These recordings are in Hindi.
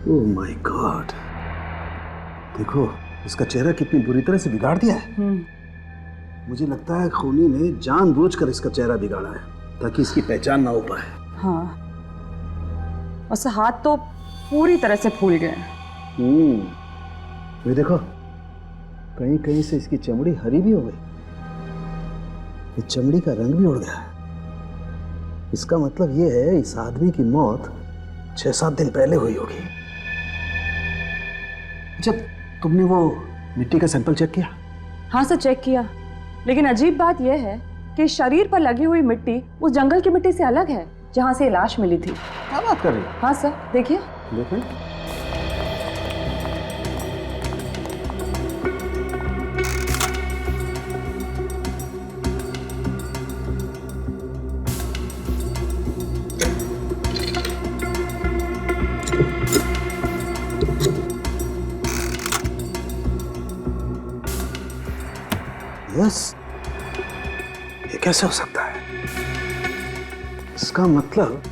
ओह माय गॉड, देखो इसका चेहरा कितनी बुरी तरह से बिगाड़ दिया है। मुझे लगता है खूनी ने जानबूझकर इसका चेहरा बिगाड़ा है ताकि इसकी पहचान ना हो पाए। हाँ, और हाथ तो पूरी तरह से फूल गए। ये देखो, कहीं कहीं से इसकी चमड़ी हरी भी हो गई, ये चमड़ी का रंग भी उड़ गया है। इसका मतलब ये है इस आदमी की मौत 6-7 दिन पहले हुई होगी। जब तुमने वो मिट्टी का सैंपल चेक किया? हाँ सर, चेक किया, लेकिन अजीब बात यह है कि शरीर पर लगी हुई मिट्टी उस जंगल की मिट्टी से अलग है जहाँ से लाश मिली थी। क्या बात कर रही हो? हाँ सर, देखिए। देखें। यस, ये कैसे हो सकता है? इसका मतलब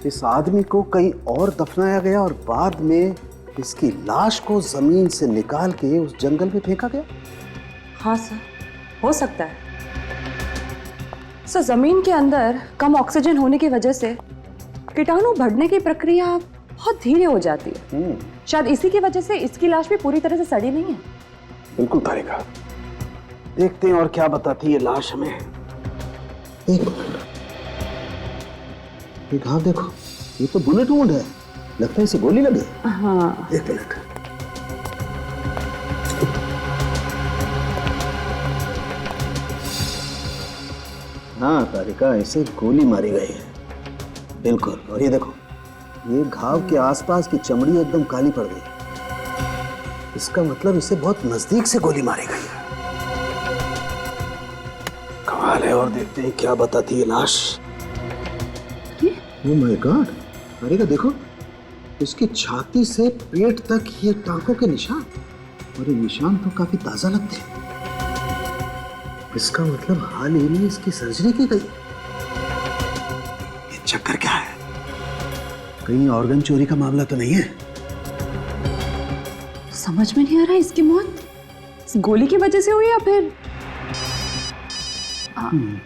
इस आदमी को कहीं और दफनाया गया और बाद में इसकी लाश को जमीन से निकाल के उस जंगल में फेंका गया। हाँ सर, हो सकता है। सर, जमीन के अंदर कम ऑक्सीजन होने की वजह से कीटाणु बढ़ने की प्रक्रिया बहुत धीरे हो जाती है। शायद इसी की वजह से इसकी लाश भी पूरी तरह से सड़ी नहीं है। बिल्कुल तारिका, देखते हैं और क्या बताती है ये लाश हमें। एक मिनट, ये घाव देखो, ये तो बुलेट वुंड है, लगता है इसे गोली लगी। हाँ, एक मिनट। हाँ तारिका, इसे गोली मारी गई है, बिल्कुल। और ये देखो, ये घाव के आसपास की चमड़ी एकदम काली पड़ गई। इसका मतलब इसे बहुत नजदीक से गोली मारी गई है। कमाल है। और देखते हैं क्या बताती है लाश। ओह माय गॉड, तारिका देखो, इसकी छाती से पेट तक ये टांकों के निशान, और ये निशान तो काफी ताजा लगते हैं। इसका मतलब हाल ही में इसकी सर्जरी की गई। ये चक्कर क्या है? कहीं ऑर्गन चोरी का मामला तो नहीं है? समझ में नहीं आ रहा है, इसकी मौत इस गोली की वजह से हुई या फिर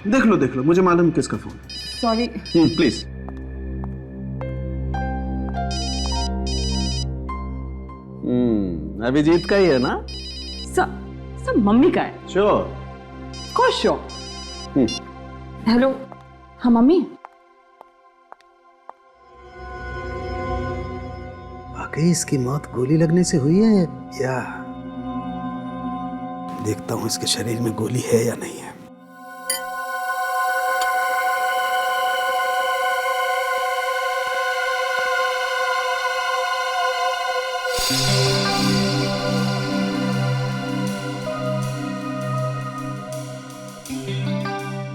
देख लो, मुझे मालूम किसका फोन। सॉरी। प्लीज। अभिजीत का ही है ना? सब मम्मी का है। श्योर? कोई श्योर। हेलो, हाँ मम्मी। वाकई इसकी मौत गोली लगने से हुई है या? देखता हूं इसके शरीर में गोली है या नहीं है।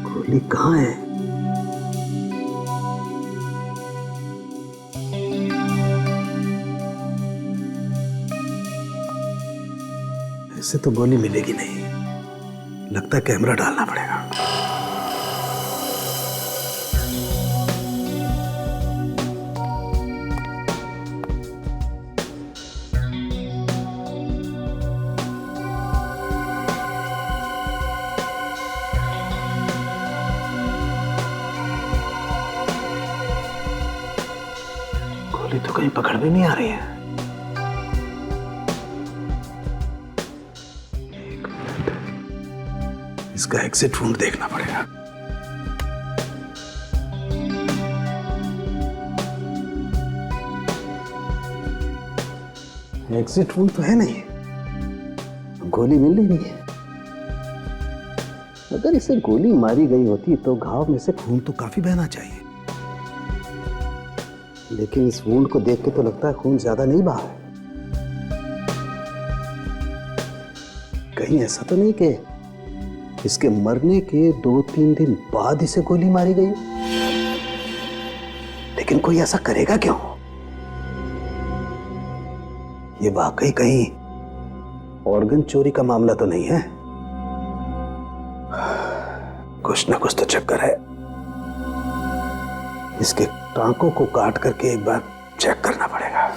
गोली कहाँ है? ऐसे तो गोली मिलेगी नहीं, लगता है कैमरा डालना पड़ेगा। गोली तो कहीं पकड़ में नहीं आ रही है। एक मिनट, इसका एग्जिट वुंड देखना पड़ेगा। एग्जिट वुंड तो है नहीं, गोली मिल नहीं रही है। अगर इसे गोली मारी गई होती तो घाव में से खून तो काफी बहना चाहिए, लेकिन इस वुंड को देख के तो लगता है खून ज्यादा नहीं बहा है। कहीं ऐसा तो नहीं कि इसके मरने के 2-3 दिन बाद इसे गोली मारी गई? लेकिन कोई ऐसा करेगा क्यों? ये वाकई कहीं ऑर्गन चोरी का मामला तो नहीं है? कुछ ना कुछ तो चक्कर है। इसके टांकों को काट करके एक बार चेक करना पड़ेगा।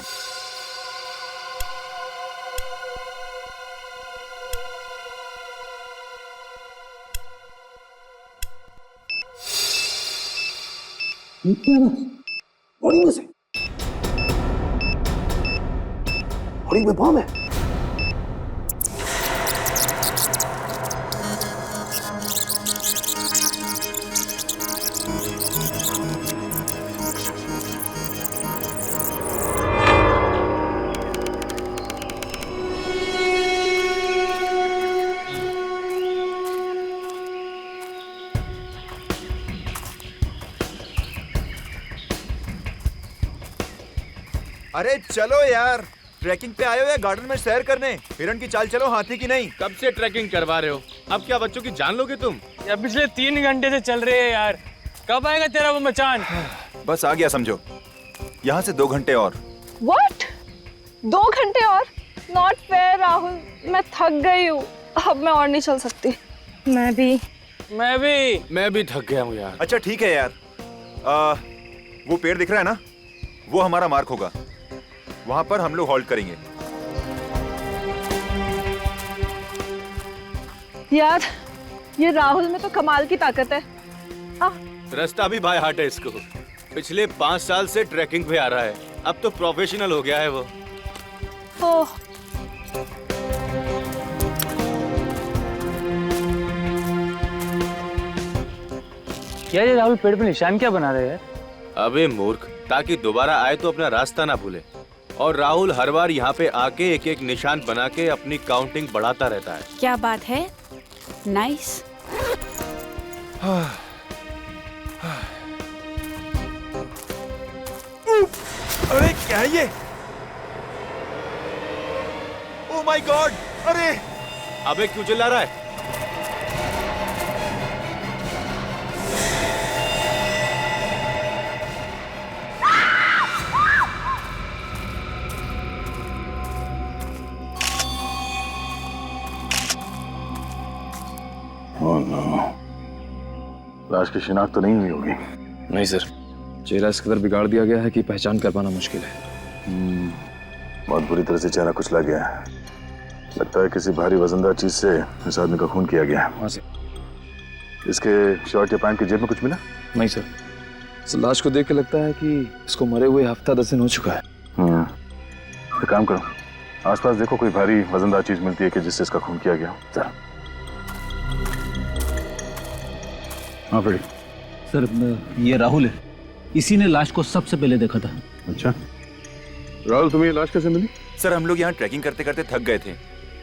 बॉडी में से, बॉडी में बॉम्ब है। अरे चलो यार, ट्रैकिंग पे आए हो या गार्डन में सैर करने? हिरण की चाल चलो, हाथी की नहीं। कब से ट्रैकिंग करवा रहे हो? अब क्या बच्चों की जान लोगे तुम? यार पिछले 3 घंटे से चल रहे हैं यार, कब आएगा तेरा वो मचान? बस आ गया समझो, यहाँ से 2 घंटे और। What? 2 घंटे और? नॉट फेयर राहुल, मैं थक गई हूँ, अब मैं और नहीं चल सकती। मैं भी थक गया हूँ यार। अच्छा ठीक है यार, वो पेड़ दिख रहा है ना, वो हमारा मार्क होगा, वहां पर हम लोग हॉल्ट करेंगे। यार ये राहुल में तो कमाल की ताकत है। रास्ता भी बाय हार्ट है इसको। पिछले 5 साल से ट्रैकिंग पे आ रहा है, अब तो प्रोफेशनल हो गया है वो। ओह यार ये राहुल पेड़ पे निशान क्या बना रहे हैं? अबे मूर्ख, ताकि दोबारा आए तो अपना रास्ता ना भूले। और राहुल हर बार यहाँ पे आके एक एक निशान बना के अपनी काउंटिंग बढ़ाता रहता है। क्या बात है, नाइस। अरे क्या है ये? Oh my God! अरे अबे क्यों चिल्ला रहा है? लाश की शिनाख्त तो नहीं हुई होगी? नहीं सर, चेहरा इस कदर बिगाड़ दिया गया है कि पहचान कर पाना मुश्किल है। बहुत बुरी तरह से चेहरा कुचला गया है। लगता है किसी भारी वजनदार चीज से इस आदमी का खून किया गया है। हाँ सर। इसके शर्ट या पैंट की जेब में कुछ मिला? नहीं सर, इस लाश को देख के लगता है कि इसको मरे हुए हफ्ता 10 दिन हो चुका है। एक काम करो, आसपास देखो कोई भारी वजनदार चीज मिलती है कि जिससे इसका खून किया गया। जरा। हाँ फ्रेडी। सर ये राहुल है, इसी ने लाश को सबसे पहले देखा था। अच्छा राहुल, तुम्हें ये लाश कैसे मिली? सर हम लोग यहाँ ट्रैकिंग करते करते थक गए थे,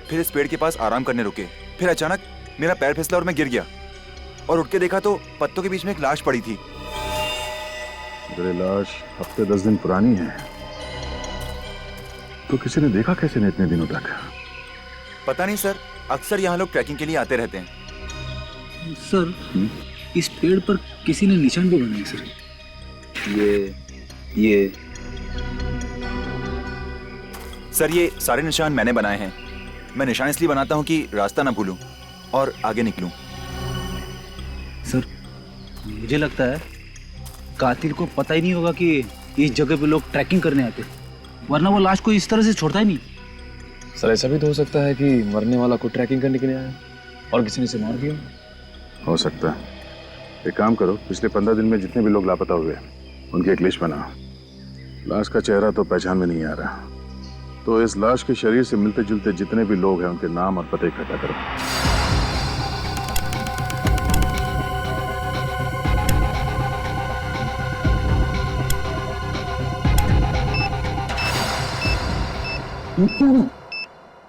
फिर इस पेड़ के पास आराम करने रुके, फिर अचानक मेरा पैर फिसला और मैं गिर गया, और उठ के देखा तो पत्तों के बीच में एक लाश पड़ी थी। अगर ये लाश हफ्ते 10 दिन पुरानी है तो किसी ने देखा कैसे नहीं इतने दिनों तक? पता नहीं सर, अक्सर यहाँ लोग ट्रैकिंग के लिए आते रहते हैं। सर इस पेड़ पर किसी ने निशान भी बनाए सर। ये सर ये सारे निशान मैंने बनाए हैं। मैं निशान इसलिए बनाता हूँ कि रास्ता ना भूलूं और आगे निकलूं। सर मुझे लगता है कातिल को पता ही नहीं होगा कि इस जगह पे लोग ट्रैकिंग करने आते, वरना वो लाश को इस तरह से छोड़ता ही नहीं। सर ऐसा भी तो हो सकता है कि मरने वाला को ट्रैकिंग करने के लिए आया और किसी ने इसे मार दिया। हो सकता है। एक काम करो, पिछले 15 दिन में जितने भी लोग लापता हुए उनकी एक लिस्ट बनाओ। लाश का चेहरा तो पहचान में नहीं आ रहा, तो इस लाश के शरीर से मिलते जुलते जितने भी लोग हैं उनके नाम और पते इकट्ठा करो।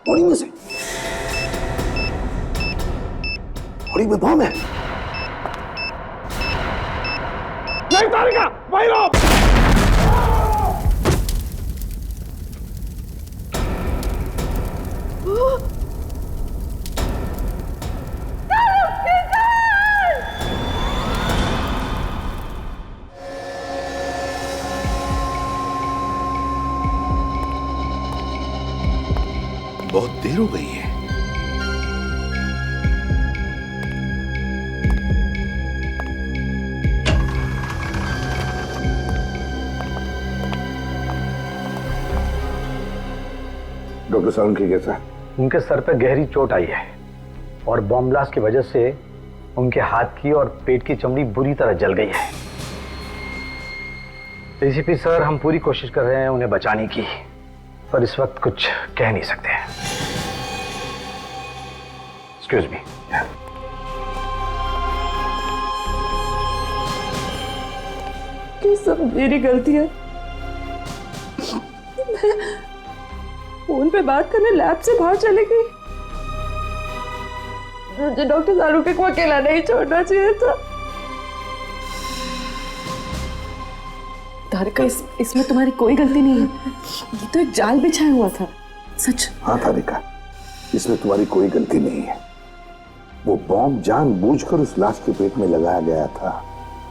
बॉडी में से, बॉडी में बॉम्ब है। नहीं तारिका, वहीं रहो। बहुत देर हो गई है। डॉक्टर साहब उनकी कैसा है? उनके सर पे गहरी चोट आई है और बॉम्ब ब्लास्ट की वजह से उनके हाथ की और पेट की चमड़ी बुरी तरह जल गई है। डीसीपी सर, हम पूरी कोशिश कर रहे हैं उन्हें बचाने की, पर इस वक्त कुछ कह नहीं सकते। Excuse me. ये सब मेरी गलती है। मैं फोन पे बात करने लैब से बाहर चली गई। मुझे डॉक्टर शाहरुख को अकेला नहीं छोड़ना चाहिए था। तारिका, इसमें तुम्हारी कोई गलती नहीं है। ये तो एक जाल बिछाया हुआ था। सच। हाँ तारिका, इसमें तुम्हारी कोई गलती नहीं है। वो बॉम्ब जानबूझकर उस लाश के पेट में लगाया गया था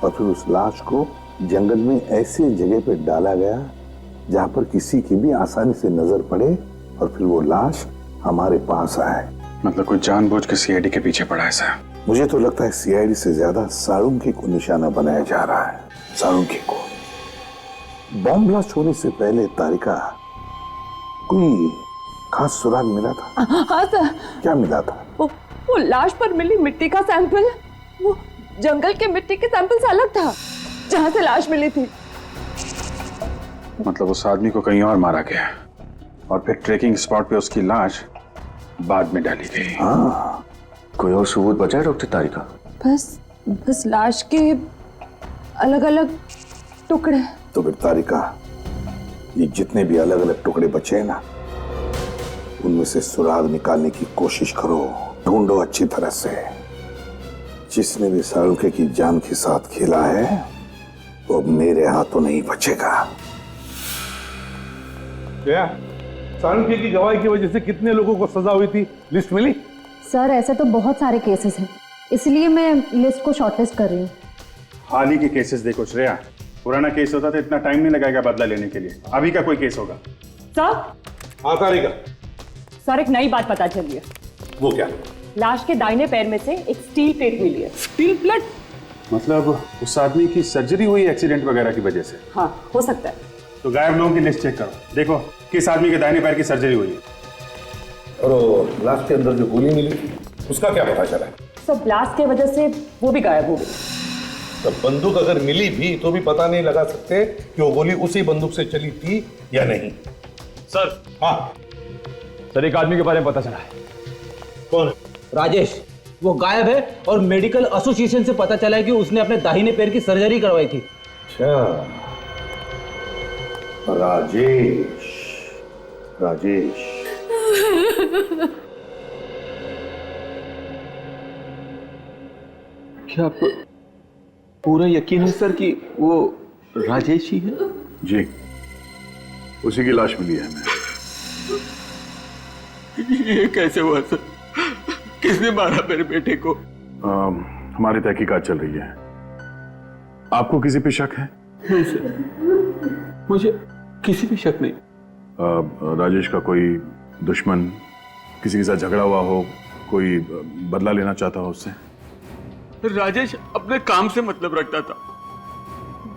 और फिर उस लाश को जंगल में ऐसे जगह पे डाला गया जहां पर किसी की भी आसानी से नजर पड़े और फिर वो लाश हमारे पास आए। मतलब कोई जानबूझ के सीआईडी के पीछे पड़ा है सर? मुझे तो लगता है सीआईडी से ज्यादा साळुंखे को निशाना बनाया जा रहा है। साळुंखे को। बॉम्ब ब्लास्ट होने से पहले तारिका, कोई खास सुराग मिला था? हाँ सर। क्या मिला था? वो लाश पर मिली मिट्टी का सैंपल, वो जंगल के मिट्टी के सैंपल से अलग था जहां से लाश मिली थी। मतलब उस आदमी को कहीं और मारा गया और फिर ट्रेकिंग स्पॉट पे उसकी लाश बाद में डाली गई। हाँ। कोई और सबूत बचा है डॉक्टर तारिका? बस लाश के अलग अलग टुकड़े। तो फिर तारिका, ये जितने भी अलग अलग टुकड़े बचे हैं ना, उनमें से सुराग निकालने की कोशिश करो, ढूंढो अच्छी तरह से। जिसने भी साळुंखे की जान के साथ खेला है वो मेरे हाथों नहीं बचेगा। क्या साळुंखे की गवाही की वजह से कितने लोगों को सजा हुई थी, लिस्ट मिली? सर, ऐसे तो बहुत सारे केसेस हैं, इसलिए मैं लिस्ट को शॉर्टलिस्ट कर रही हूँ। हाल ही के केसेस देखो श्रेया, पुराना केस होता तो इतना टाइम नहीं लगेगा बदला लेने के लिए। अभी का कोई केस होगा? सर। हाँ तारिका। सर, एक नई बात पता चली है। वो क्या? लाश के दाहिने पैर में से एक स्टील प्लेट मिली है। Steel plate? मतलब उस आदमी की सर्जरी हुई एक्सीडेंट वगैरह की वजह से? हाँ, हो सकता है। तो गायब लोगों की लिस्ट चेक करो, देखो किस आदमी के दाहिने पैर की सर्जरी हुई है। और लाश के अंदर जो गोली मिली उसका क्या पता चला? सर, ब्लास्ट की वजह से वो भी गायब हो गई। तो बंदूक अगर मिली भी तो भी पता नहीं लगा सकते कि वो गोली उसी बंदूक से चली थी या नहीं। सर। हाँ सर, एक आदमी के बारे में पता चला है। कौन? राजेश। वो गायब है और मेडिकल एसोसिएशन से पता चला है कि उसने अपने दाहिने पैर की सर्जरी करवाई थी। अच्छा, राजेश। क्या आपको पूरा यकीन है सर कि वो राजेश ही है? जी, उसी की लाश मिली है हमें। ये कैसे हुआ सर? किसने मारा मेरे बेटे को? हमारी तहकीकात चल रही है। आपको किसी पे शक है? नहीं सर, मुझे किसी पे शक नहीं। राजेश का कोई दुश्मन, किसी के साथ झगड़ा हुआ हो, कोई बदला लेना चाहता हो उससे? राजेश अपने काम से मतलब रखता था,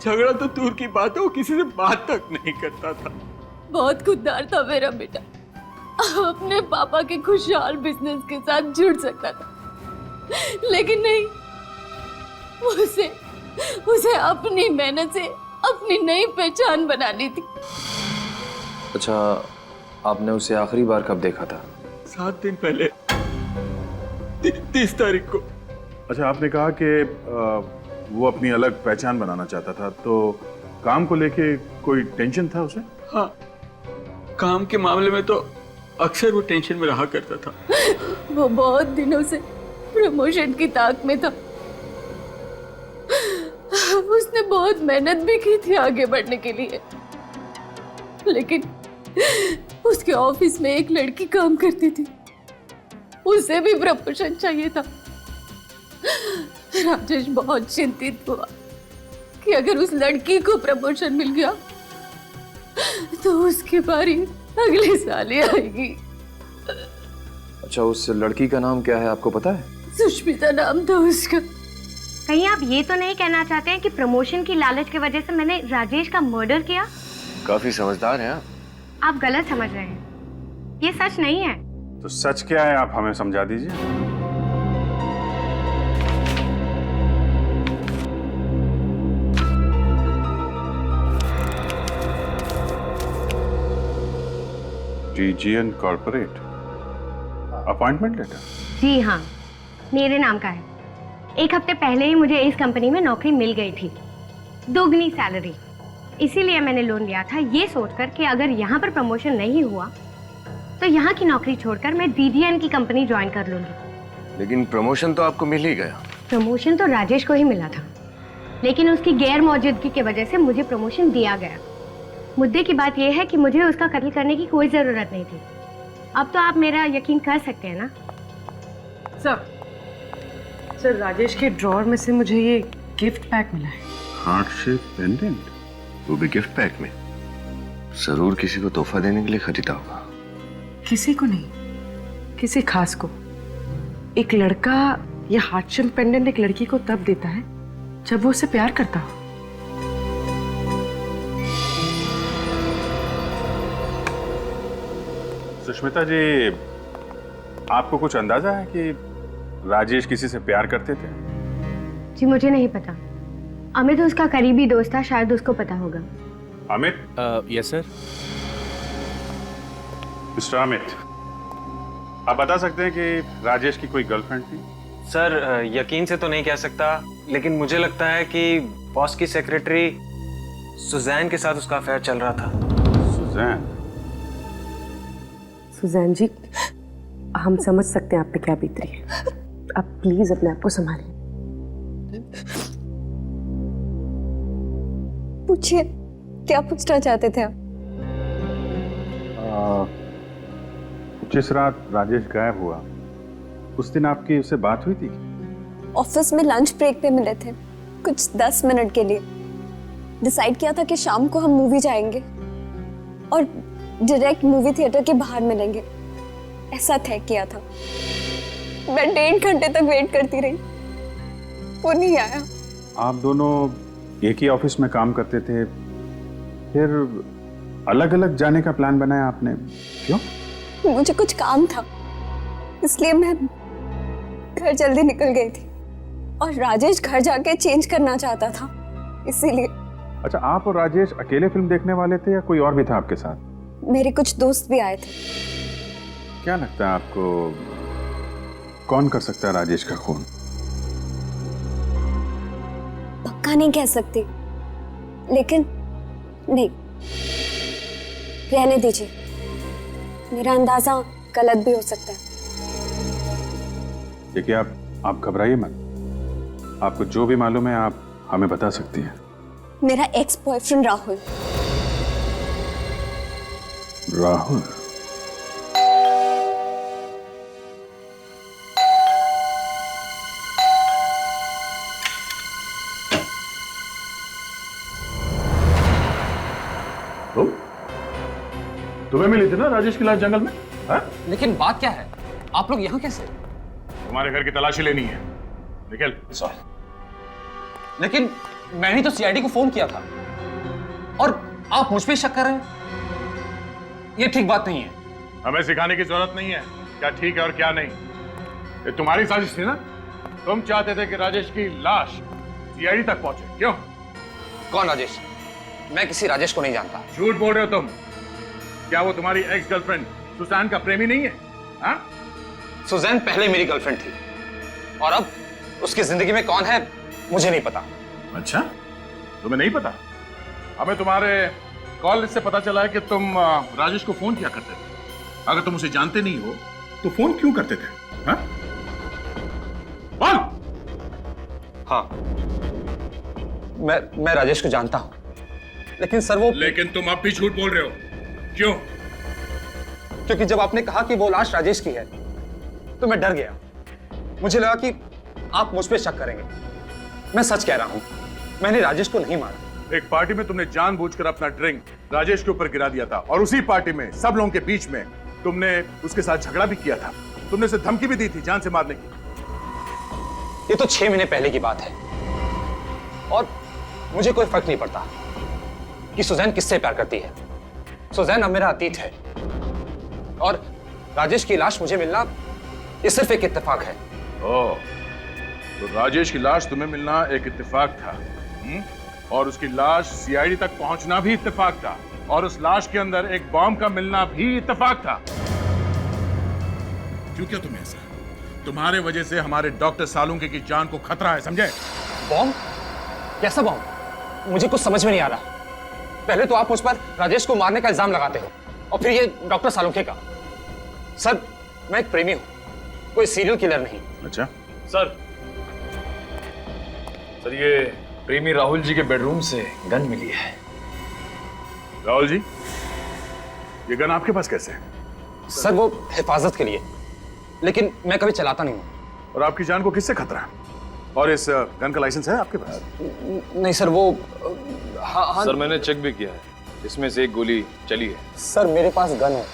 झगड़ा तो दूर की बात है, वो किसी से बात तक नहीं करता था। बहुत खुददार था मेरा बेटा, अपने पापा के खुशहाल बिजनेस के साथ जुड़ सकता था, लेकिन नहीं, उसे अपनी मेहनत से अपनी नई पहचान बनानी थी। अच्छा, आपने उसे आखिरी बार कब देखा था? 7 दिन पहले, 30 तारीख को। अच्छा, आपने कहा कि वो अपनी अलग पहचान बनाना चाहता था, तो काम को लेके कोई टेंशन था उसे? हाँ, काम के मामले में तो अक्सर वो टेंशन में रहा करता था। वो बहुत दिनों से प्रमोशन की ताक में था। उसने बहुत मेहनत भी की थी आगे बढ़ने के लिए, लेकिन उसके ऑफिस में एक लड़की काम करती थी, उसे भी प्रमोशन चाहिए था। राजेश बहुत चिंतित हुआ कि अगर उस लड़की को प्रमोशन मिल गया तो उसकी बारी अगले साल ही आएगी। अच्छा, उस लड़की का नाम क्या है, आपको पता है? सुष्मिता नाम था उसका। कहीं आप ये तो नहीं कहना चाहते हैं कि प्रमोशन की लालच की वजह से मैंने राजेश का मर्डर किया? काफी समझदार हैं आप। आप गलत समझ रहे हैं, ये सच नहीं है। तो सच क्या है, आप हमें समझा दीजिए। TGN corporate appointment letter? जी हाँ, मेरे नाम का है। एक हफ्ते पहले ही मुझे इस कंपनी में नौकरी मिल गई थी, दोगुनी सैलरी। इसीलिए मैंने लोन लिया था, ये सोचकर कि अगर यहाँ पर प्रमोशन नहीं हुआ तो यहाँ की नौकरी छोड़कर मैं DGN की कंपनी ज्वाइन कर लूंगी। लेकिन प्रमोशन तो आपको मिल ही गया। प्रमोशन तो राजेश को ही मिला था, लेकिन उसकी गैर मौजूदगी की वजह से मुझे प्रमोशन दिया गया। मुद्दे की बात यह है कि मुझे उसका कत्ल करने की कोई ज़रूरत नहीं थी। अब तो आप मेरा यकीन कर सकते हैं ना? सर राजेश के ड्रॉअर में से मुझे ये गिफ्ट पैक मिला है। हार्ट शेप पेंडेंट, वो भी गिफ्ट पैक में। जरूर किसी को तोहफा देने के लिए खरीदा होगा। किसी को नहीं, किसी खास को। एक लड़का ये हार्ट शेप पेंडेंट एक लड़की को तब देता है जब वो उसे प्यार करता हो। सुष्मिता जी, आपको कुछ अंदाजा है कि राजेश किसी से प्यार करते थे? जी मुझे नहीं पता। अमित उसका करीबी दोस्त था, शायद उसको पता होगा। Amit? Yes sir. Mister Amit, आप बता सकते हैं कि राजेश की कोई गर्लफ्रेंड थी? सर यकीन से तो नहीं कह सकता, लेकिन मुझे लगता है कि बॉस की सेक्रेटरी सुजैन के साथ उसका अफेयर चल रहा था। सुजैन? सुजैन जी, हम समझ सकते हैं आप पे क्या बीत रही है। आप प्लीज अपने आप को संभालिए। पूछिए, क्या पूछना चाहते थे आप? जिस रात राजेश गायब हुआ उस दिन आपकी उससे बात हुई थी? ऑफिस में लंच ब्रेक पे मिले थे, कुछ 10 मिनट के लिए। डिसाइड किया था कि शाम को हम मूवी जाएंगे और डायरेक्ट मूवी थिएटर के बाहर मिलेंगे, ऐसा तय किया था। मैं 1.5 घंटे तक वेट करती रही, वो नहीं आया। आप दोनों एक ही ऑफिस में काम करते थे, फिर अलग अलग जाने का प्लान बनाया आपने, क्यों? मुझे कुछ काम था, इसलिए मैं घर जल्दी निकल गई थी और राजेश घर जाके चेंज करना चाहता था, इसीलिए। अच्छा, आप और राजेश अकेले फिल्म देखने वाले थे या कोई और भी था आपके साथ? मेरे कुछ दोस्त भी आए थे। क्या लगता है आपको, कौन कर सकता है राजेश का खून? पक्का नहीं कह सकती, लेकिन नहीं, रहने दीजिए। मेरा अंदाजा गलत भी हो सकता है। देखिए, आप घबराइए मत। आपको जो भी मालूम है आप हमें बता सकती हैं। मेरा एक्स बॉयफ्रेंड राहुल। राहुल? तुम्हें मिली थी ना राजेश की लाश जंगल में? हा? लेकिन बात क्या है, आप लोग यहाँ कैसे? तुम्हारे घर की तलाशी लेनी है, निकल। लेकिन मैंने तो सीआईडी को फोन किया था और आप मुझ पे शक कर रहे हैं। ये ठीक बात नहीं है। हमें सिखाने की जरूरत नहीं है क्या ठीक है और क्या नहीं। ये तुम्हारी साजिश थी ना? तुम चाहते थे कि राजेश की लाश सीआईडी तक पहुंचे, क्यों? कौन राजेश? मैं किसी राजेश को नहीं जानता। झूठ बोल रहे हो तुम। क्या वो तुम्हारी एक्स गर्लफ्रेंड सुजैन का प्रेमी नहीं है? हा? सुजैन पहले मेरी गर्लफ्रेंड थी और अब उसकी जिंदगी में कौन है मुझे नहीं पता। अच्छा, तुम्हें नहीं पता? हमें तुम्हारे कॉल लिस्ट से पता चला है कि तुम राजेश को फोन किया करते थे। अगर तुम उसे जानते नहीं हो तो फोन क्यों करते थे? हा? बोल। हाँ, मैं राजेश को जानता हूं, लेकिन सर वो। लेकिन तुम अब भी झूठ बोल रहे हो, क्यों? क्योंकि जब आपने कहा कि वो लाश राजेश की है तो मैं डर गया। मुझे लगा कि आप मुझ पे शक करेंगे। मैं सच कह रहा हूं, मैंने राजेश को नहीं मारा। एक पार्टी में तुमने जानबूझकर अपना ड्रिंक राजेश के ऊपर गिरा दिया था और उसी पार्टी में सब लोगों के बीच में तुमने उसके साथ झगड़ा भी किया था। तुमने उसे धमकी भी दी थी जान से मारने की। ये तो 6 महीने पहले की बात है और मुझे कोई फर्क नहीं पड़ता कि सुजैन किससे प्यार करती है। सुजैन अब मेरा अतीत है और राजेश की लाश मुझे मिलना ये सिर्फ एक इत्तेफाक है। ओह, तो राजेश की लाश तुम्हें मिलना एक इत्तेफाक था, और उसकी लाश सीआईडी तक पहुंचना भी इत्तेफाक था, और उस लाश के अंदर एक बॉम्ब का मिलना भी इत्तेफाक था। क्यों क्या तुम्हें ऐसा? तुम्हारे वजह से हमारे डॉक्टर सालुंके की जान को खतरा है, समझे? बॉम्ब? कैसा बॉम्ब? मुझे कुछ समझ में नहीं आ रहा। पहले तो आप मुझ पर राजेश को मारने का इल्जाम लगाते हो, और फिर ये डॉक्टर सालुंके का। सर, मैं एक प्रेमी हूं, कोई सीरियल किलर नहीं। अच्छा सर, ये प्रेमी राहुल जी के बेडरूम से गन मिली है। राहुल जी, ये गन आपके पास कैसे है? सर, वो हिफाजत के लिए, लेकिन मैं कभी चलाता नहीं हूं। और आपकी जान को किससे खतरा है? और इस गन का लाइसेंस है आपके पास? नहीं सर, वो हाँ। सर, मैंने चेक भी किया है, इसमें से एक गोली चली है। सर, मेरे पास गन है,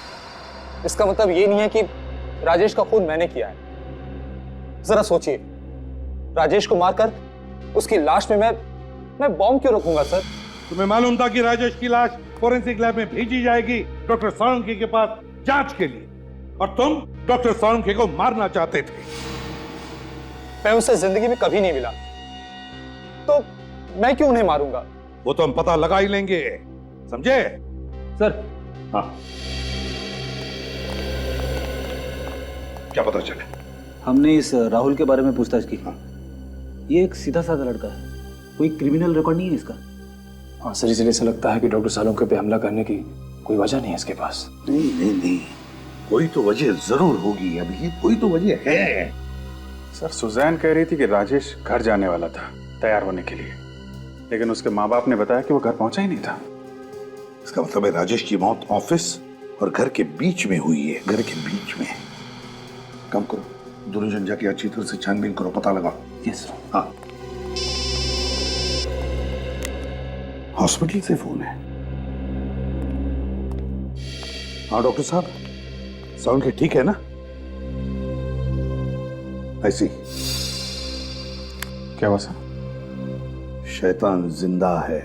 इसका मतलब ये नहीं है कि राजेश का खून मैंने किया है। जरा सोचिए, राजेश को मारकर उसकी लाश में मैं बॉम्ब क्यों रखूंगा सर? तुम्हें मालूम था कि राजेश की लाश फोरेंसिक लैब में भेजी जाएगी डॉक्टर सालुंके के पास जांच के लिए, और तुम डॉक्टर सालुंके को मारना चाहते थे। मैं उसे जिंदगी में कभी नहीं मिला, तो मैं क्यों उन्हें मारूंगा? वो तो हम पता लगा ही लेंगे, समझे? सर। हाँ, क्या पता चले? हमने इस राहुल के बारे में पूछताछ की। ये एक सीधा साधा लड़का है, कोई क्रिमिनल रिकॉर्ड नहीं है इसका। हाँ सर, इसलिए ऐसा लगता है कि डॉक्टर सालुंके पे हमला करने की कोई वजह नहीं है इसके पास। नहीं, कोई तो वजह जरूर होगी अभी, कोई तो वजह है। सर, सुजैन कह रही थी कि राजेश घर जाने वाला था तैयार होने के लिए, लेकिन उसके माँ बाप ने बताया कि वो घर पहुंचा ही नहीं था। इसका मतलब है राजेश की मौत ऑफिस और घर के बीच में हुई है। घर के बीच में। काम करो, दोनों जन जाके अच्छी तरह से छानबीन करो, पता लगाओ। Yes sir. हाँ, हॉस्पिटल से फोन है। हाँ डॉक्टर साहब, सालुंके ठीक है ना? ऐसी क्या हुआ सर? शैतान जिंदा है।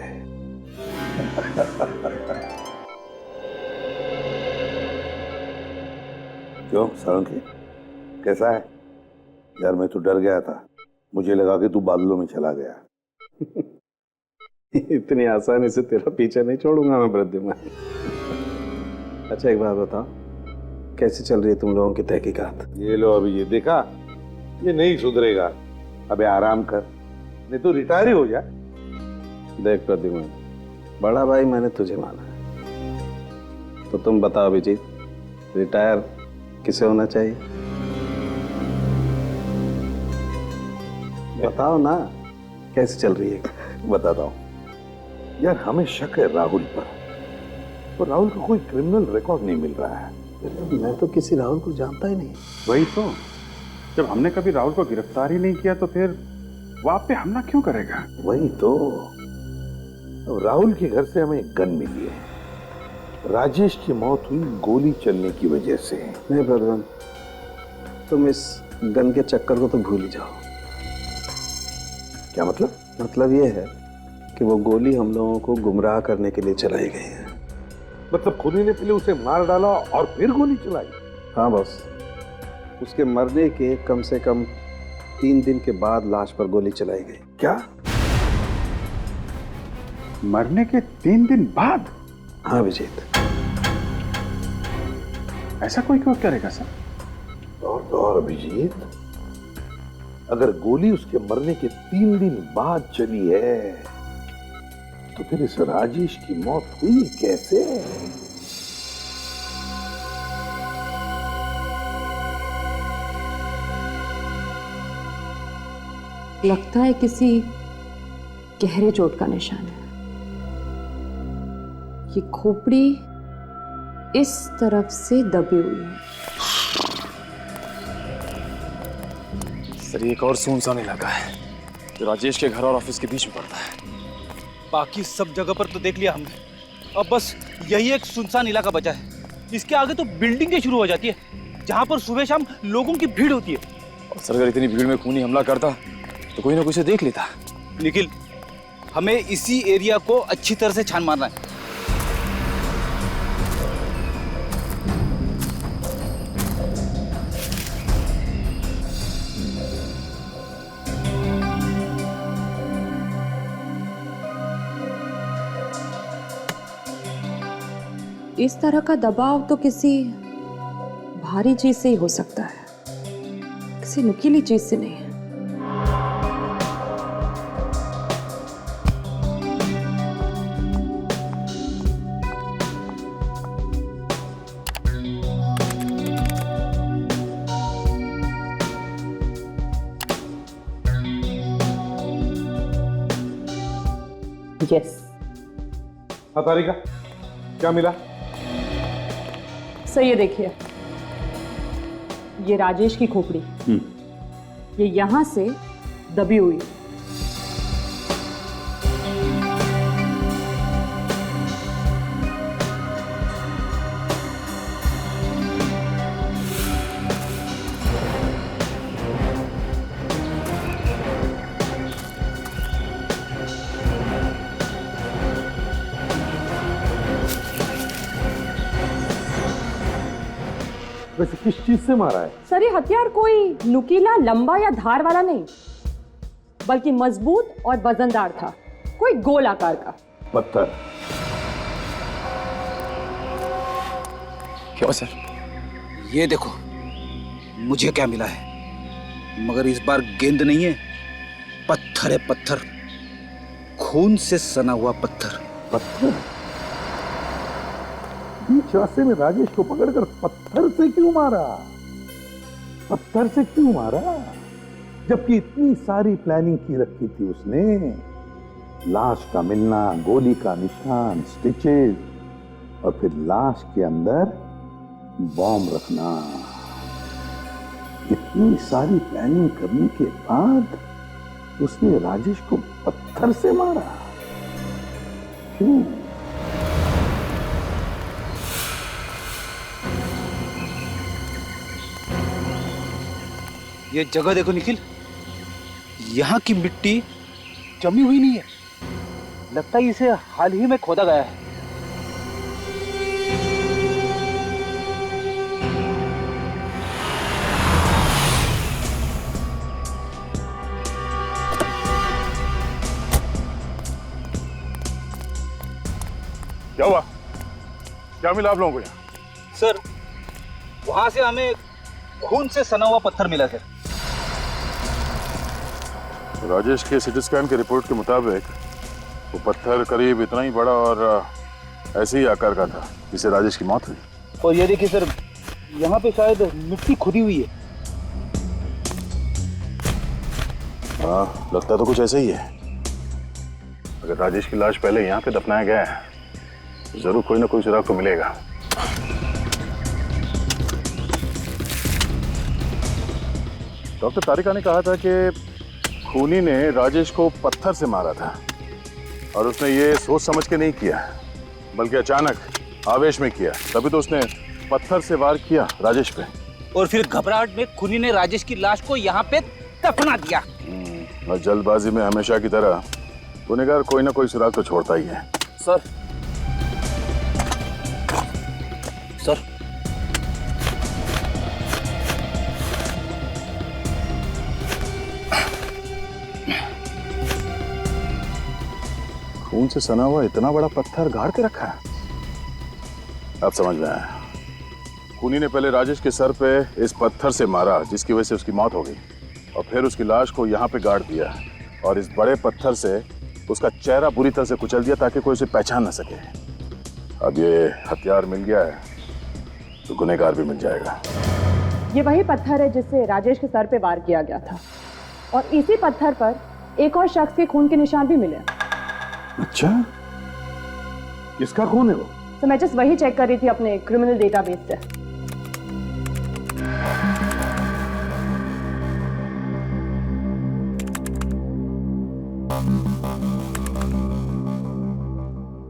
क्यों सालुंके, कैसा है? यार मैं तो डर गया था, मुझे लगा कि तू बादलों में चला गया। इतनी आसानी से तेरा पीछा नहीं छोड़ूंगा मैं वृद्धिमान। अच्छा एक बात बताओ, कैसे चल रही है तुम लोगों की तहकीकात? ये लो, अभी ये देखा, ये नहीं सुधरेगा। अबे आराम कर, नहीं तो रिटायर ही हो जा। देख प्रद्युम्न, बड़ा भाई मैंने तुझे माना है, तो तुम बताओ अभिजीत, रिटायर किसे होना चाहिए? बताओ ना, कैसे चल रही है? बताता हूँ यार, हमें शक है राहुल पर, तो राहुल का कोई क्रिमिनल रिकॉर्ड नहीं मिल रहा है। मैं तो किसी राहुल को जानता ही नहीं। वही तो, जब हमने कभी राहुल को गिरफ्तार ही नहीं किया तो फिर वो आप पे हमला क्यों करेगा? वही तो, अब राहुल के घर से हमें एक गन मिली है। राजेश की मौत हुई गोली चलने की वजह से। नहीं प्रद्युम्न, तुम इस गन के चक्कर को तो भूल ही जाओ। क्या मतलब? मतलब ये है कि वो गोली हम लोगों को गुमराह करने के लिए चलाई गई है। मतलब खुदी ने पहले उसे मार डाला और फिर गोली चलाई? हाँ बॉस, उसके मरने के कम से कम 3 दिन के बाद लाश पर गोली चलाई गई। क्या? मरने के 3 दिन बाद? हाँ अभिजीत। ऐसा कोई क्यों करेगा सर? और अभिजीत, अगर गोली उसके मरने के 3 दिन बाद चली है, तो फिर इस राजेश की मौत हुई कैसे? लगता है किसी गहरे चोट का निशान है। ये खोपड़ी इस तरफ से दबी हुई है। सर, एक और सुनसान इलाका है जो राजेश के घर और ऑफिस के बीच में पड़ता है। बाकी सब जगह पर तो देख लिया हमने, अब बस यही एक सुनसान इलाका बचा है। इसके आगे तो बिल्डिंगें शुरू हो जाती है, जहां पर सुबह शाम लोगों की भीड़ होती है। और सर, अगर इतनी भीड़ में खूनी हमला करता तो कोई ना कोई उसे देख लेता। निखिल, हमें इसी एरिया को अच्छी तरह से छान मारना है। इस तरह का दबाव तो किसी भारी चीज से ही हो सकता है, किसी नुकीली चीज से नहीं। यस। हाँ तारिका, क्या मिला? सर ये देखिए, ये राजेश की खोपड़ी, ये यहां से दबी हुई है। वैसे किस चीज से मारा है? सर ये हथियार कोई नुकीला, लंबा या धार वाला नहीं, बल्कि मजबूत और वजनदार था, कोई गोल आकार का पत्थर। क्यों सर? ये देखो मुझे क्या मिला है, मगर इस बार गेंद नहीं है, पत्थर है, पत्थर, खून से सना हुआ पत्थर। पत्थर? बीच रास्ते में राजेश को पकड़कर पत्थर से क्यों मारा? पत्थर से क्यों मारा? जबकि इतनी सारी प्लानिंग की रखी थी उसने, लाश का मिलना, गोली का निशान, स्टिचेस, और फिर लाश के अंदर बॉम्ब रखना। इतनी सारी प्लानिंग करने के बाद उसने राजेश को पत्थर से मारा, क्यों? ये जगह देखो निखिल, यहाँ की मिट्टी जमी हुई नहीं है, लगता है इसे हाल ही में खोदा गया है। क्या हुआ? क्या मिला आप लोगों को यहाँ? सर वहां से हमें खून से सना हुआ पत्थर मिला सर। राजेश के सिटी स्कैन के रिपोर्ट के मुताबिक वो पत्थर करीब इतना ही बड़ा और ऐसे ही आकार का था जिससे राजेश की मौत हुई। और ये देखिए सर, यहाँ पे शायद मिट्टी खुदी हुई है। हाँ, लगता तो कुछ ऐसा ही है। अगर राजेश की लाश पहले यहाँ पे दफनाया गया है तो जरूर कोई ना कोई सुराग तो मिलेगा। डॉक्टर तारिका ने कहा था कि खूनी ने राजेश को पत्थर से मारा था और उसने ये सोच समझ के नहीं किया, बल्कि अचानक आवेश में किया, तभी तो उसने पत्थर से वार किया राजेश पे। और फिर घबराहट में खूनी ने राजेश की लाश को यहाँ पे दफना दिया। और जल्दबाजी में हमेशा की तरह गुनहगार कोई ना कोई सुराग तो छोड़ता ही है। सर सर खून से सना हुआ इतना बड़ा पत्थर गाड़ के रखा है। अब समझ में आया, खूनी ने पहले राजेश के सर पे इस पत्थर से मारा जिसकी वजह से उसकी मौत हो गई, और फिर उसकी लाश को यहाँ पे गाड़ दिया और इस बड़े पत्थर से उसका चेहरा बुरी तरह से कुचल दिया ताकि कोई उसे पहचान न सके। अब ये हथियार मिल गया है तो गुनहगार भी मिल जाएगा। ये वही पत्थर है जिससे राजेश के सर पे वार किया गया था, और इसी पत्थर पर एक और शख्स के खून के निशान भी मिले। अच्छा, किसका खून है वो? तो मैं जस्ट वही चेक कर रही थी अपने क्रिमिनल डेटाबेस से।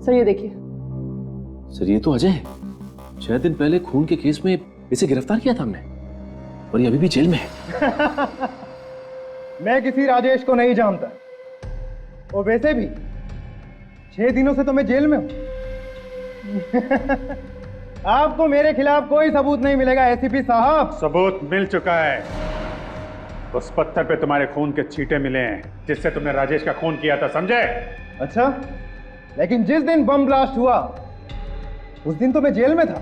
सर ये देखिए। सर ये तो अजय है, 6 दिन पहले खून के केस में इसे गिरफ्तार किया था हमने, और ये अभी भी जेल में है। मैं किसी राजेश को नहीं जानता, और वैसे भी 6 दिनों से तो मैं जेल में हूं। आपको मेरे खिलाफ कोई सबूत नहीं मिलेगा एसीपी साहब। सबूत मिल चुका है। उस पत्थर पे तुम्हारे खून के छींटे मिले हैं जिससे तुमने राजेश का खून किया था, समझे? अच्छा, लेकिन जिस दिन बम ब्लास्ट हुआ उस दिन तो मैं जेल में था।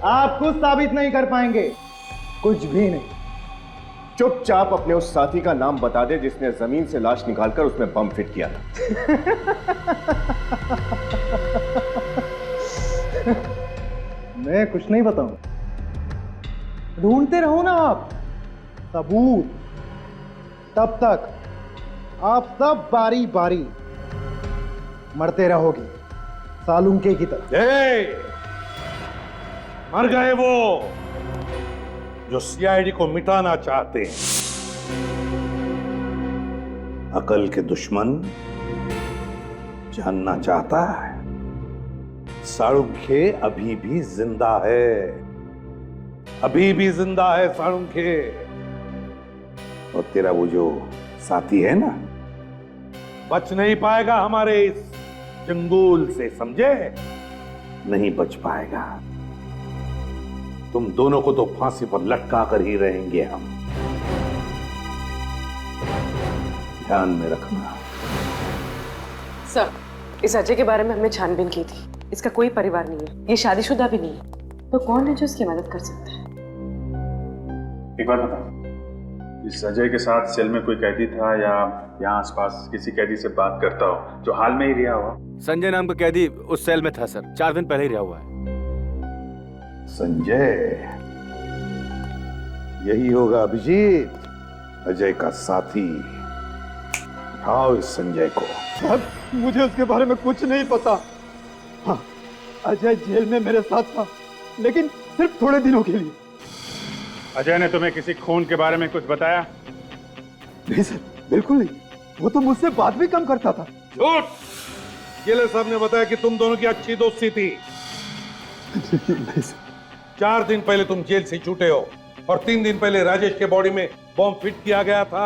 आप कुछ साबित नहीं कर पाएंगे, कुछ भी नहीं। चुपचाप अपने उस साथी का नाम बता दे जिसने जमीन से लाश निकालकर उसमें बम फिट किया था। मैं कुछ नहीं बताऊं। ढूंढते रहो ना आप सबूत, तब तक आप सब बारी बारी मरते रहोगे सालुंके की तरह। मर गए वो जो सीआईडी को मिटाना चाहते हैं। अकल के दुश्मन जानना चाहता है साळुंखे अभी भी जिंदा है, अभी भी जिंदा है साळुंखे। और तेरा वो जो साथी है ना, बच नहीं पाएगा हमारे इस जंगूल से, समझे? नहीं बच पाएगा। तुम दोनों को तो फांसी पर लटका कर ही रहेंगे हम, ध्यान में रखना। सर, इस अजय के बारे में हमने छानबीन की थी। इसका कोई परिवार नहीं है, ये शादीशुदा भी नहीं है, तो कौन है जो इसकी मदद कर सकता है? एक बार बताओ, इस अजय के साथ सेल में कोई कैदी था या यहाँ आसपास किसी कैदी से बात करता हो जो हाल में ही रिहा हुआ? संजय नाम का कैदी उस सेल में था सर, 4 दिन पहले ही रिहा हुआ है। संजय, यही होगा अभिजीत, अजय का साथी। उठाओ इस संजय को। सर, मुझे उसके बारे में कुछ नहीं पता। हाँ, अजय जेल में मेरे साथ था, लेकिन सिर्फ थोड़े दिनों के लिए। अजय ने तुम्हें किसी खून के बारे में कुछ बताया? नहीं सर, बिल्कुल नहीं। वो तो मुझसे बात भी कम करता था। झूठ! जेलर साहब ने बताया कि तुम दोनों की अच्छी दोस्ती थी। नहीं सर। 4 दिन पहले तुम जेल से छूटे हो और 3 दिन पहले राजेश के बॉडी में बॉम्ब फिट किया गया था।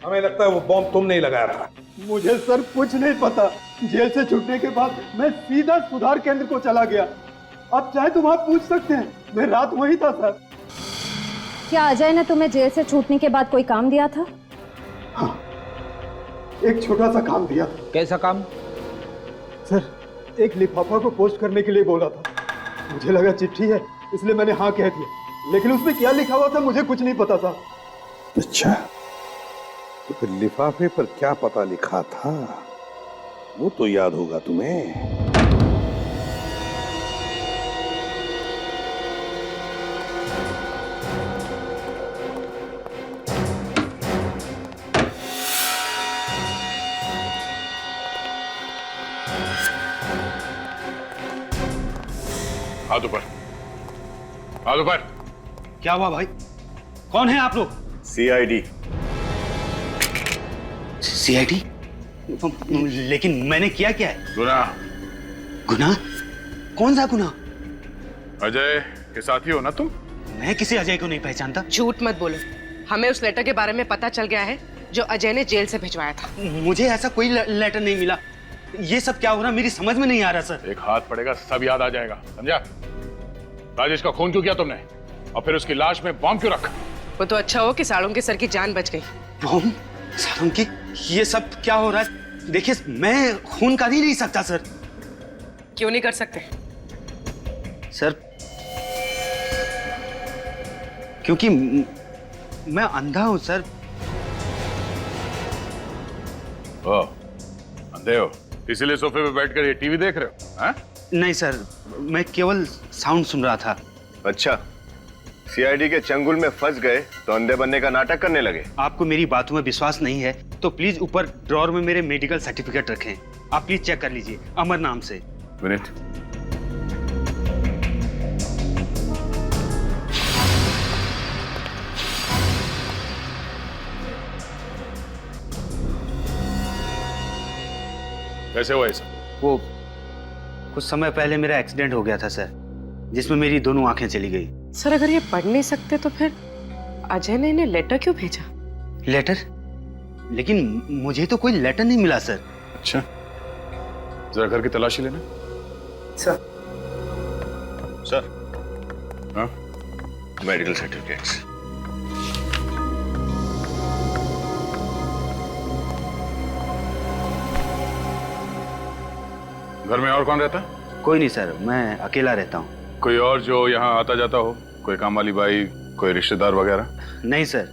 हमें लगता है वो बॉम्ब तुमने ही लगाया था। मुझे सर कुछ नहीं पता। जेल से छूटने के बाद मैं सीधा सुधार केंद्र को चला गया। आप चाहे तो वहां पूछ सकते हैं, मैं रात वहीं था सर। क्या अजय ने तुम्हें जेल से छूटने के बाद कोई काम दिया था? हाँ, एक छोटा सा काम दिया था। कैसा काम? सर, एक लिफाफा को पोस्ट करने के लिए बोला था। मुझे लगा चिट्ठी है, इसलिए मैंने हाँ कह दिया, लेकिन उसमें क्या लिखा हुआ था मुझे कुछ नहीं पता था। अच्छा, तो फिर लिफाफे पर क्या पता लिखा था वो तो याद होगा तुम्हें। हाथ ऊपर, हाथ ऊपर। क्या हुआ भाई? कौन है आप लोग? सीआईडी। सीआईडी? लेकिन मैंने किया क्या है? गुनाह। गुनाह? कौन सा गुनाह? अजय के साथी हो ना तुम? मैं किसी अजय को नहीं पहचानता। झूठ मत बोलो, हमें उस लेटर के बारे में पता चल गया है जो अजय ने जेल से भिजवाया था। मुझे ऐसा कोई लेटर नहीं मिला। ये सब क्या हो रहा मेरी समझ में नहीं आ रहा सर। एक हाथ पड़ेगा सब याद आ जाएगा, समझा? राजेश का खून क्यों किया तुमने और फिर उसकी लाश में बॉम्ब क्यों रखा? वो तो अच्छा हो कि साळुंके सर की जान बच गई। बॉम्ब? साळुंके? ये सब क्या हो रहा है? देखिए, मैं खून कर ही नहीं सकता सर। क्यों नहीं कर सकते? सर, क्योंकि मैं अंधा हूं सर। ओ, अंधे हो इसीलिए सोफे पे बैठकर ये टीवी देख रहे हो? हाँ? नहीं सर, मैं केवल साउंड सुन रहा था। अच्छा, सीआईडी के चंगुल में फंस गए तो अंधे बनने का नाटक करने लगे। आपको मेरी बातों में विश्वास नहीं है तो प्लीज ऊपर ड्रॉर में मेरे मेडिकल सर्टिफिकेट रखें। आप प्लीज चेक कर लीजिए, अमर नाम से। विनीत, कैसे हुआ ऐसा? वो कुछ समय पहले मेरा एक्सीडेंट हो गया था सर, जिसमें मेरी दोनों आंखें चली गई। सर, अगर ये पढ़ नहीं सकते तो फिर अजय ने इन्हें लेटर क्यों भेजा? लेटर? लेकिन मुझे तो कोई लेटर नहीं मिला सर। अच्छा, जरा घर की तलाशी लेना। सर। सर। हाँ? Medical certificates. घर में और कौन रहता है? कोई नहीं सर, मैं अकेला रहता हूँ। कोई और जो यहाँ आता जाता हो? कोई काम वाली बाई, कोई रिश्तेदार वगैरह? नहीं सर,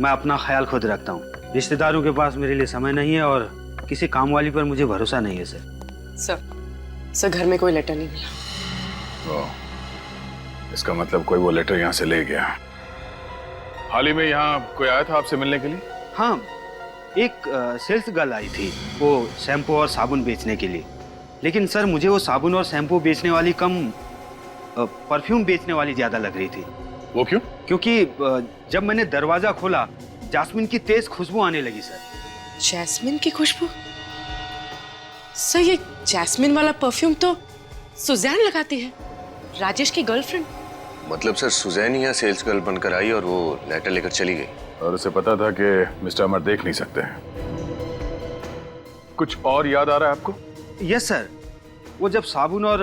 मैं अपना ख्याल खुद रखता हूँ। रिश्तेदारों के पास मेरे लिए समय नहीं है और किसी काम वाली पर मुझे भरोसा नहीं है सर। सर घर में कोई लेटर नहीं मिला। इसका मतलब कोई वो लेटर यहाँ से ले गया। हाल ही में यहाँ कोई आया था आपसे मिलने के लिए? हाँ, एक सेल्स गर्ल आई थी, वो शैम्पू और साबुन बेचने के लिए। लेकिन सर मुझे वो साबुन और शैम्पू बेचने वाली कम परफ्यूम बेचने वाली ज्यादा लग रही थी। वो क्यों? क्योंकि जब मैंने दरवाजा खोला जास्मिन की तेज खुशबू आने लगी सर। जैस्मिन की खुशबू? सर ये जैस्मिन वाला परफ्यूम तो सुजैन लगाती है, राजेश की गर्लफ्रेंड। मतलब सर सुजैन यहाँ सेल्स गर्ल बनकर आई और वो लेटर लेकर चली गई, और उसे पता था कि मिस्टर अमर देख नहीं सकते हैं। कुछ और याद आ रहा है आपको? यस सर, वो जब साबुन और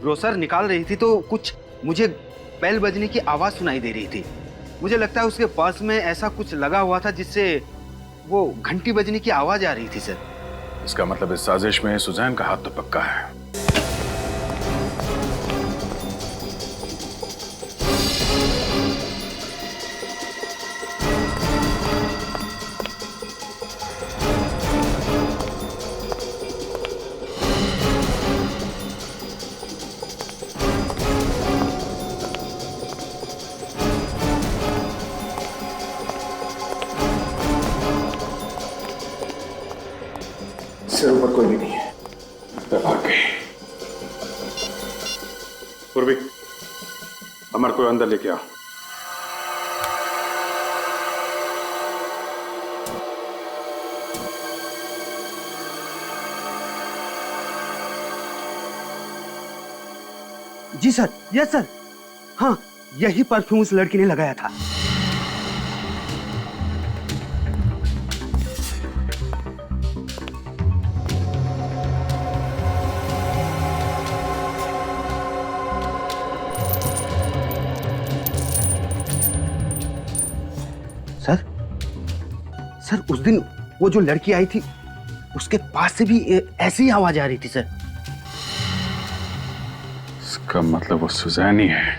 ब्रोसर निकाल रही थी तो कुछ मुझे बेल बजने की आवाज सुनाई दे रही थी। मुझे लगता है उसके पर्स में ऐसा कुछ लगा हुआ था जिससे वो घंटी बजने की आवाज आ रही थी सर। इसका मतलब इस साजिश में सुजैन का हाथ तो पक्का है। सिर ऊपर कोई भी नहीं है। पूर्वी, अमर को अंदर लेके आओ। जी सर, यस सर। हाँ, यही परफ्यूम उस लड़की ने लगाया था। सर उस दिन वो जो लड़की आई थी उसके पास से भी ऐसी ही आवाज आ रही थी सर। इसका मतलब वो सुजैन ही है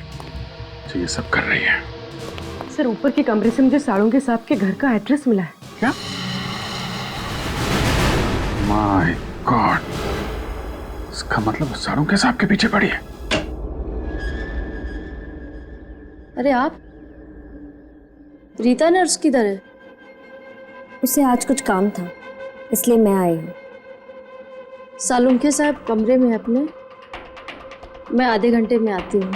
जो ये सब कर रही है। सर ऊपर के कमरे से मुझे साड़ों साहब के घर का एड्रेस मिला है। क्या? माय गॉड, इसका मतलब वो साड़ों के साहब के पीछे पड़ी है। अरे आप, रीता नर्स किधर है? उसे आज कुछ काम था इसलिए मैं आई हूँ। सालुंखे साहब कमरे में अपने, मैं आधे घंटे में आती हूँ।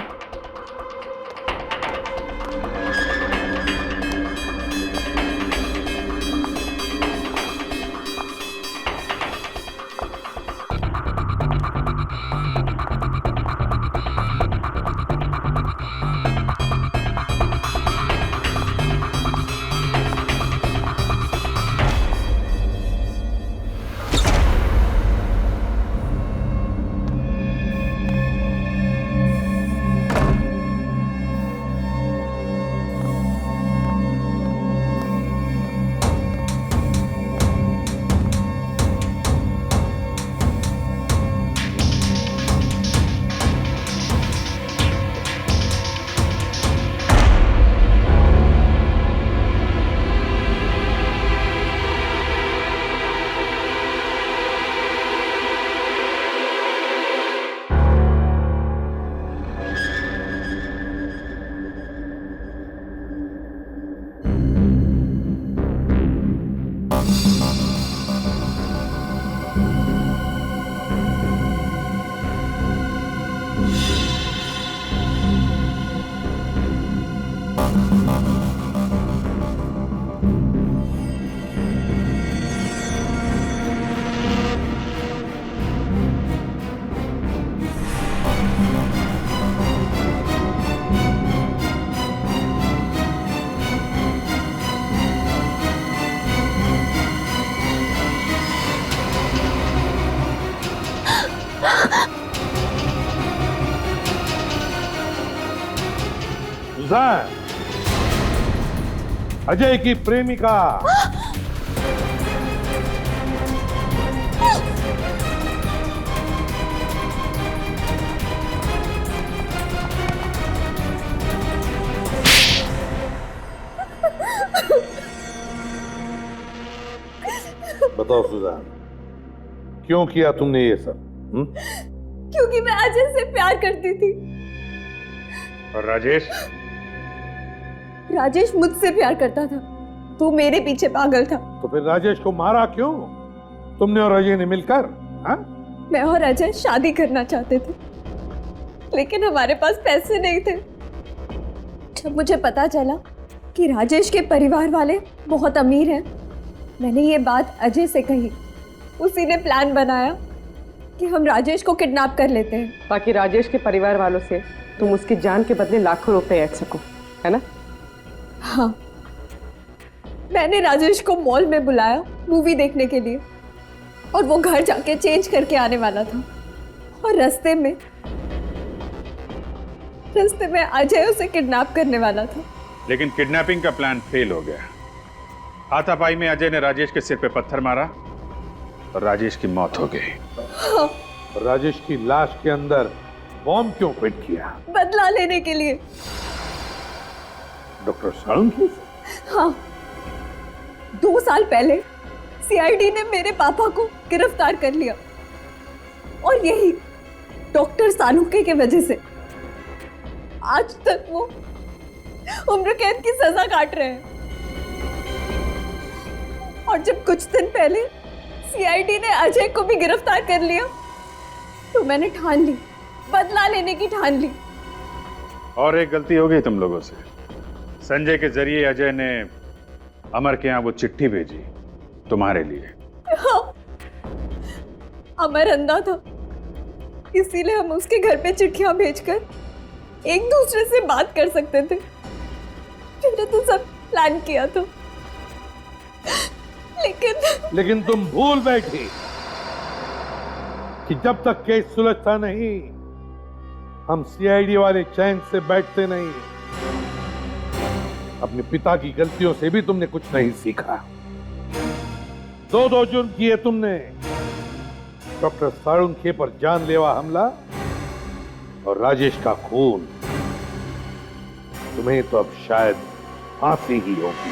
अजय की प्रेमिका बताओ सुजान, क्यों किया तुमने ये सब? क्योंकि मैं अजय से प्यार करती थी। और राजेश? राजेश मुझसे प्यार करता था, तू मेरे पीछे पागल था। तो फिर राजेश को मारा क्यों? तुमने और अजय ने मिलकर? हाँ? मैं और अजय शादी करना चाहते थे, लेकिन हमारे पास पैसे नहीं थे। जब मुझे पता चला कि राजेश के परिवार वाले बहुत अमीर हैं, मैंने ये बात अजय से कही। उसी ने प्लान बनाया कि हम राजेश को किडनैप कर लेते हैं, ताकि राजेश के परिवार वालों से तुम उसकी जान के बदले लाखों रुपए ऐड सको, है ना? हाँ, मैंने राजेश को मॉल में बुलाया मूवी देखने के लिए, और वो घर जाके चेंज करके आने वाला था। और रास्ते में अजय उसे किडनैप करने वाला था। लेकिन किडनैपिंग का प्लान फेल हो गया। हाथापाई में अजय ने राजेश के सिर पे पत्थर मारा और राजेश की मौत हो गई। हाँ। राजेश की लाश के अंदर बॉम्ब क्यों फिट किया? बदला लेने के लिए। डॉक्टर साळुन की? हाँ, 2 साल पहले सीआईडी ने मेरे पापा को गिरफ्तार कर लिया, और यही डॉक्टर सालुंके की वजह से आज तक वो उम्र कैद की सजा काट रहे हैं। और जब कुछ दिन पहले सीआईडी ने अजय को भी गिरफ्तार कर लिया, तो मैंने ठान ली, बदला लेने की ठान ली। और एक गलती हो गई तुम लोगों से। संजय के जरिए अजय ने अमर के यहाँ वो चिट्ठी भेजी तुम्हारे लिए। हाँ, अमर अंधा था, इसीलिए हम उसके घर पे चिट्ठियां भेजकर एक दूसरे से बात कर सकते थे। मैंने तो सब प्लान किया था, लेकिन तुम भूल बैठी कि जब तक केस सुलझता नहीं, हम सीआईडी वाले चैन से बैठते नहीं। अपने पिता की गलतियों से भी तुमने कुछ नहीं सीखा। 2 जुर्म किए तुमने, डॉक्टर साळुंखे पर जानलेवा हमला और राजेश का खून। तुम्हें तो अब शायद फांसी ही होगी।